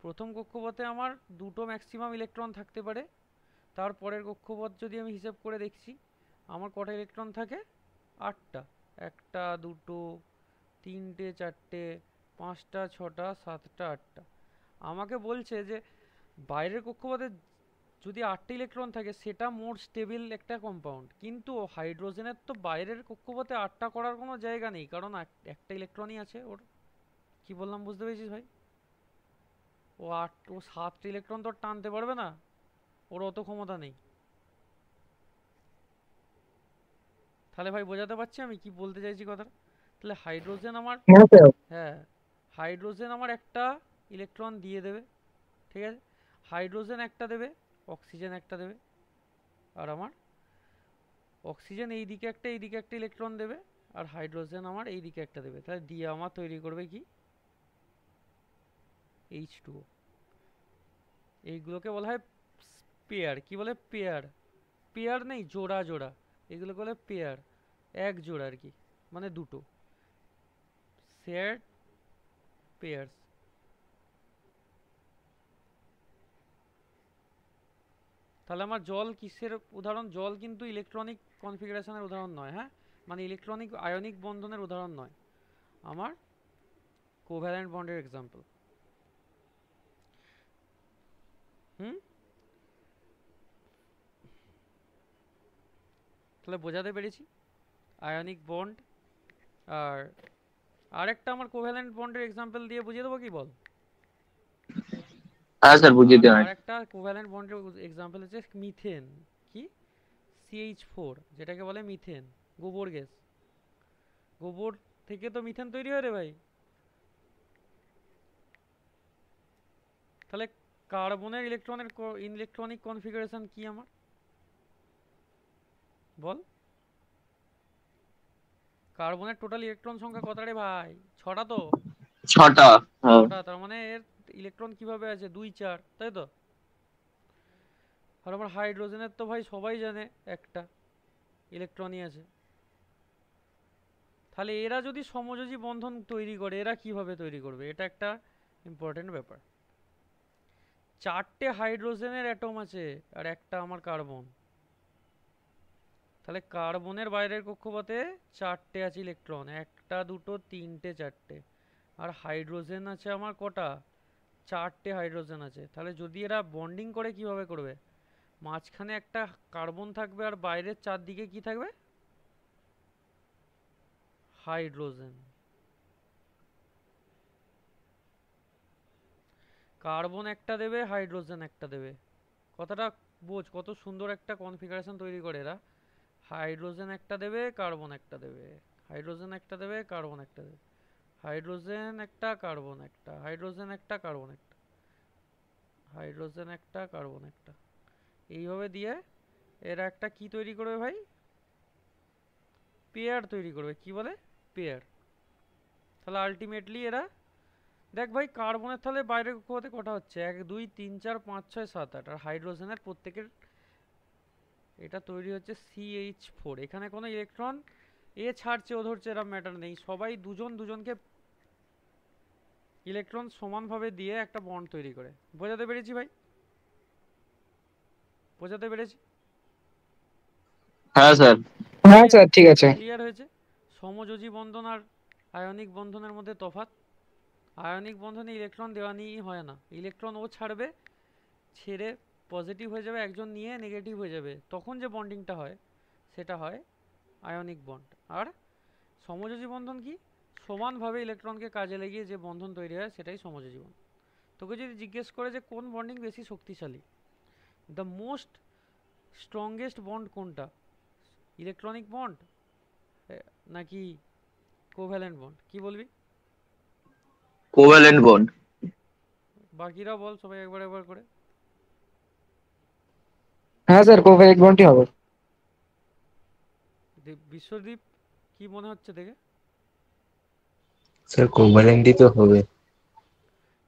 প্রথম কক্ষপথে আমার দুটো ম্যাক্সিমাম ইলেকট্রন থাকতে পারে, তারপরের কক্ষপথ যদি আমি হিসেব করে দেখছি আমার কটা ইলেকট্রন থাকে? 8টা। একটা, দুটো, তিনটে, চারটে, পাঁচটা, ছটা, সাতটা, আটটা। আমাকে বলছে যে বাইরের কক্ষপথে যদি 8টা ইলেকট্রন থাকে সেটা মোর স্টেবল একটা কম্পাউন্ড, কিন্তু হাইড্রোজেনের তো বাইরের কক্ষপথে 8টা করার কোনো জায়গা নেই, কারণ একটা ইলেকট্রনই আছে ওর। কি বললাম বুঝতে পেরেছিস ভাই? ও 7টা ইলেকট্রন তো টানতে পারবে না, ওর অত ক্ষমতা নেই। তাহলে ভাই বোঝাতে পারছি আমি কি বলতে চাইছি কথাটা? তাহলে হাইড্রোজেন আমার, হ্যাঁ স্যার। হ্যাঁ, হাইড্রোজেন আমার একটা ইলেকট্রন দিয়ে দেবে, ঠিক আছে? হাইড্রোজেন একটা দেবে, অক্সিজেন একটা দেবে, আর আমার অক্সিজেন এই দিকে একটা এই দিকে একটা ইলেকট্রন দেবে, আর হাইড্রোজেন আমার এই দিকে একটা দেবে। তাহলে দিয়ে আমার তৈরি করবে কি? H2O। এইগুলোকে বলা হয় পেয়ার। কি বলে? পেয়ার। পেয়ার নেই, জোড়া জোড়া, এগুলোকে বলে পেয়ার। এক জোড়া আর কি, মানে দুটো, শেয়ার্ড পেয়ার্স। তাহলে আমার জল কিসের উদাহরণ? জল কিন্তু ইলেকট্রনিক কনফিগারেশনের উদাহরণ নয়, হ্যাঁ, মানে ইলেকট্রনিক আয়নিক বন্ধনের উদাহরণ নয়, আমার কোভ্যালেন্ট বন্ডের এক্সাম্পল। হুম, তাহলে বোঝাতে পেরেছি আয়নিক বন্ড। আর আরেকটা আমার কোভ্যালেন্ট বন্ডের এক্সাম্পল দিয়ে বুঝিয়ে দেবো কি, বল? হ্যাঁ স্যার, বুঝিয়ে দেন। আরেকটা কোভ্যালেন্ট বন্ডের এক্সাম্পল হচ্ছে মিথেন। কি? CH4, যেটাকে বলে মিথেন, গোবর গ্যাস। গোবর থেকে তো মিথেন তৈরি হয় রে ভাই। তাহলে কার্বনের ইলেকট্রনিক কনফিগারেশন কি আমার, বল? কার্বনের টোটাল ইলেকট্রন সংখ্যা কত রে ভাই? 6টা তো। 6টা। হ্যাঁ 6টা, তার মানে এর ইলেকট্রন কিভাবে আছে? 2 4, তাই তো? আর আমার হাইড্রোজেনের তো ভাই সবাই জানে একটা ইলেকট্রনই আছে। তাহলে এরা যদি সমযোজী বন্ধন তৈরি করে, এরা কিভাবে তৈরি করবে? এটা একটা ইম্পর্টেন্ট ব্যাপার। 4টে হাইড্রোজেনের অ্যাটম আছে আর একটা আমার কার্বন। তাহলে কার্বনের বাইরের কক্ষপথে 4টে আছে ইলেকট্রন, একটা, দুটো, তিনটে, চারটে। আর হাইড্রোজেন আছে আমার কটা? 4টে হাইড্রোজেন আছে। তাহলে যদি এরা বন্ডিং করে কিভাবে করবে? মাঝখানে একটা কার্বন থাকবে আর বাইরের চারদিকে কি থাকবে? হাইড্রোজেন। কার্বন একটা দেবে, হাইড্রোজেন একটা দেবে। কথাটা বোঝ, কত সুন্দর একটা কনফিগারেশন তৈরি করে এরা। হাইড্রোজেন একটা দেবে, কার্বন একটা দেবে, হাইড্রোজেন একটা দেবে, কার্বন একটা দেবে, হাইড্রোজেন একটা, কার্বন একটা, হাইড্রোজেন একটা, কার্বন একটা, হাইড্রোজেন একটা, কার্বন একটা। এইভাবে দিয়ে এরা একটা কি তৈরি করবে ভাই? পেয়ার তৈরি করবে। কি বলে? পেয়ার। তাহলে আলটিমেটলি এরা, দেখ ভাই, কার্বনের তাহলে বাইরের কক্ষপথে কটা হচ্ছে? 1 2 3 4 5 6 7 8। আর হাইড্রোজেনের প্রত্যেকের এটা তৈরি হচ্ছে CH4। এখানে কোনো ইলেকট্রন এ ছাড়ছে ও ধরছে এরকম ম্যাটার নেই, সবাই দুজন দুজনকে ইলেকট্রন সমানভাবে দিয়ে একটা বন্ড তৈরি করে। বোঝাতে পেরেছি ভাই? বোঝাতে পেরেছি? হ্যাঁ স্যার। হ্যাঁ স্যার, ঠিক আছে। ক্লিয়ার হয়েছে? সমযোজী বন্ধন আর আয়নিক বন্ধনের মধ্যে তফাৎ। আয়নিক বন্ধনে ইলেকট্রন দেওয়া নিয়েই হয় না, ইলেকট্রন ও ছাড়বে, ছেড়ে পজিটিভ হয়ে যাবে, একজন নিয়ে নেগেটিভ হয়ে যাবে, তখন যে বন্ডিংটা হয় সেটা হয় আয়নিক বন্ড। আর সমযোজী বন্ধন কি? সমানভাবে ইলেকট্রনকে কাজে লাগিয়ে যে বন্ধন তৈরি হয় সেটাই সমযোজী বন্ধন। তোকে যদি জিজ্ঞেস করে যে কোন বন্ডিং বেশি শক্তিশালী, দ্য মোস্ট স্ট্রংগেস্ট বন্ড কোনটা, ইলেকট্রনিক বন্ড নাকি কোভ্যালেন্ট বন্ড, কি বলবি? Covalent bond. বাকিরা বল সবাই একবার একবার করে। হ্যাঁ স্যার, কোভ্যালেন্ট বন্ডই হবে। বিশ্বদীপ কি মনে হচ্ছে দেখে? স্যার কোভালেন্টই তো হবে।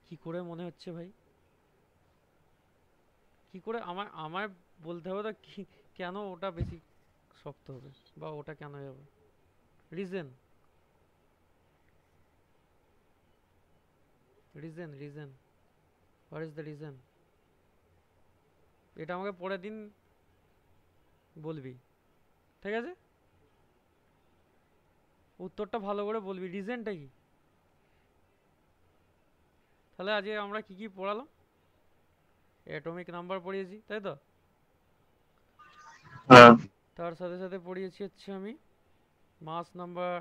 কি করে মনে হচ্ছে ভাই? কি করে আমার আমায় বলতে হবে তো কি, কেন ওটা বেশি শক্ত হবে বা ওটা কেন হবে? Reason, reason, what is the reason? এটা আমাকে পরের দিন বলবি, ঠিক আছে? উত্তরটা ভালো করে বলবি, রিজনটা কি? তাহলে আজকে আমরা কি কি পড়ালাম? অ্যাটমিক নাম্বার পড়িয়েছি, তাই তো? হ্যাঁ। তার সাথে সাথে পড়িয়েছি হচ্ছে আমি মাস নাম্বার,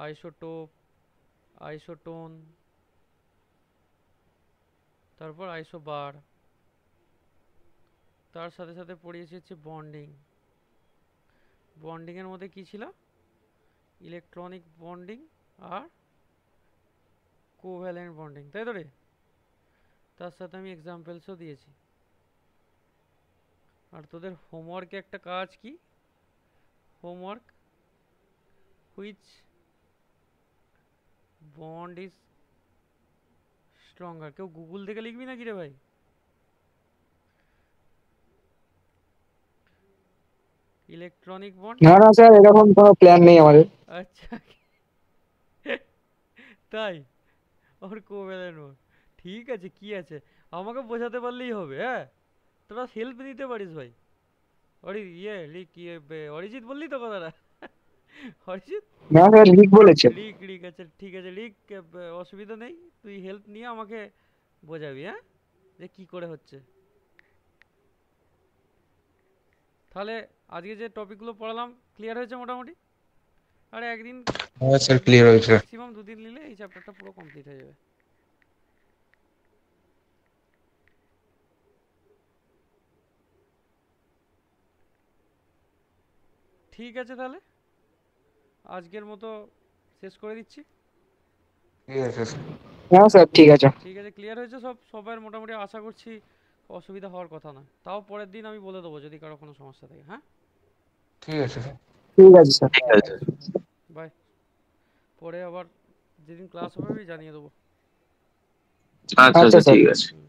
আইসোটোপ, আইসোটোন, তারপর আইসোবার। তার সাথে সাথে পড়িয়েছি হচ্ছে বন্ডিং। বন্ডিংয়ের মধ্যে কি ছিল? ইলেকট্রনিক বন্ডিং আর কোভ্যালেন্ট বন্ডিং, তাই তো রে? তার সাথে আমি এক্সাম্পলসও দিয়েছি। আর তোদের হোমওয়ার্কে একটা কাজ কি? Homework, which bond is stronger. কেউ গুগল থেকে লিখবি নাকি রে ভাই? ইলেকট্রনিক বন্ড, না না স্যার, এরকম কোনো প্ল্যান নেই আমাদের। আচ্ছা তাই? ওর কোভ্যালেন্ট বন্ড, ঠিক আছে, কি আছে, আমাকে বোঝাতে পারলেই হবে। হ্যাঁ, তোরা হেল্প নিতে পারিস ভাই। অরিজিৎ বললি তো কথাটা? অরিজিৎ, না স্যার, লিখ বলেছে। লিখ লিখ, আচ্ছা ঠিক আছে লিখ, অসুবিধা নেই। তুই হেল্প নিয়ে আমাকে বোঝাবি, হ্যাঁ, যে কি করে হচ্ছে। তাহলে আজকে যে টপিকগুলো পড়ালাম ক্লিয়ার হয়েছে মোটামুটি? আর একদিন, হ্যাঁ স্যার, ক্লিয়ার হয়েছে। ম্যাক্সিমাম 2 দিন নিলে এই চ্যাপ্টারটা পুরো কমপ্লিট হয়ে যাবে। ঠিক আছে, তাহলে আজকের মতো শেষ করে দিচ্ছি। ঠিক আছে স্যার। হ্যাঁ স্যার, ঠিক আছে। ঠিক আছে, ক্লিয়ার হয়েছে সব? সবার মোটামুটি আশা করছি অসুবিধা হওয়ার কথা না। তাও পরের দিন আমি বলে দেবো যদি কারো কোনো সমস্যা থাকে। হ্যাঁ, ঠিক আছে স্যার। ঠিক আছে স্যার। ঠিক আছে। বাই। পরে আবার যেদিন ক্লাস হবে আমি জানিয়ে দেবো। আচ্ছা আচ্ছা আচ্ছা, স্যার। ঠিক আছে। হুম।